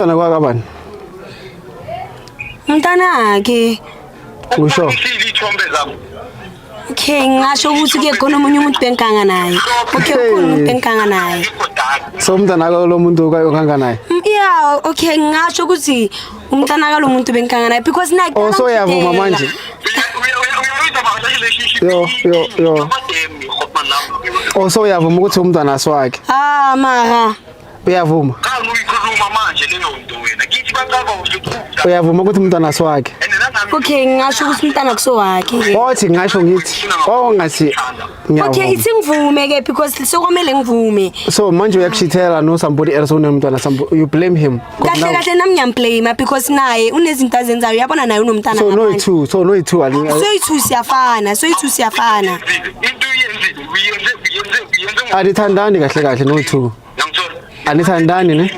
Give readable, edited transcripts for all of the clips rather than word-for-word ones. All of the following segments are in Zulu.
Sana kwa kabani. Mntanakhe. Usho. Isithombe zami. Okay, ngasho ukuthi ke khona umunye umuntu benkanga naye. Okay, ukhona umuntu benkanga naye. So umntanaka lo muntu okanga naye. Yeah, okay, ngasho ukuthi umntanaka lo muntu benkanga naye because naye. Oh so uyavuma manje. Yo. Oh so uyavuma ukuthi umntwana aswakhe. Ah, mara. Uyavuma. Kani uyikhuluma manje leyo nto wena. Ngithi baqaba uhlupha. Uyavuma ukuthi umntwana aswakhe. Okay, ngasho ukuthi umntana kusowakhe. Othi ngasho ngithi ngathi Okay, ithi ngivume ke because sokomele ngivume. So manje uyakushithela no somebody else unomntwana you blame him. Kahle kahle nami ngiyamblame because naye unezinto azenzayo uyabona naye unomntana ngaphandle. So no two So siyafana. Into yenze Anithandani kahle kahle no two. Anithandani ne?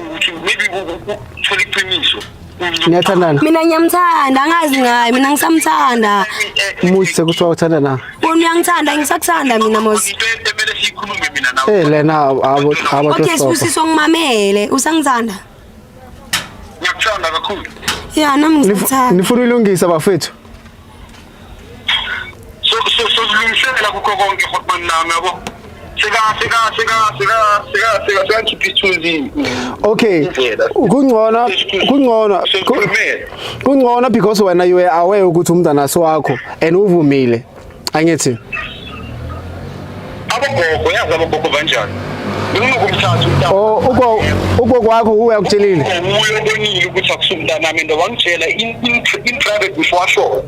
Maybe uthola iqiniso. Niyathandana? Mina ngiyamthanda angazi ngaye mina ngisamthanda. Umuthi sekuthiwa uthanda na? Uyangithanda ngisakuthanda mina mos. Into emele sikhulume mina nawe. Lena abo Okay, sibusiso ngimamele usangithanda. Ngiyakuthanda kakhulu. Yeah, nami ngikuthanda. Nifuna ulungisa bafethu. So silungisela kukho konke Hotman nami yabo. Sika keep it Okay. Kungcono because wena you were aware ukuthi umntana swakho and uvumile. Angithi. Abogogo yazi abogogo banjani. Bengizokumthatha umntana. Oh ugogo wakho uyakutshelile. Uyo bonile ukuthi akusumntana nami ndo wangitshela in private before show.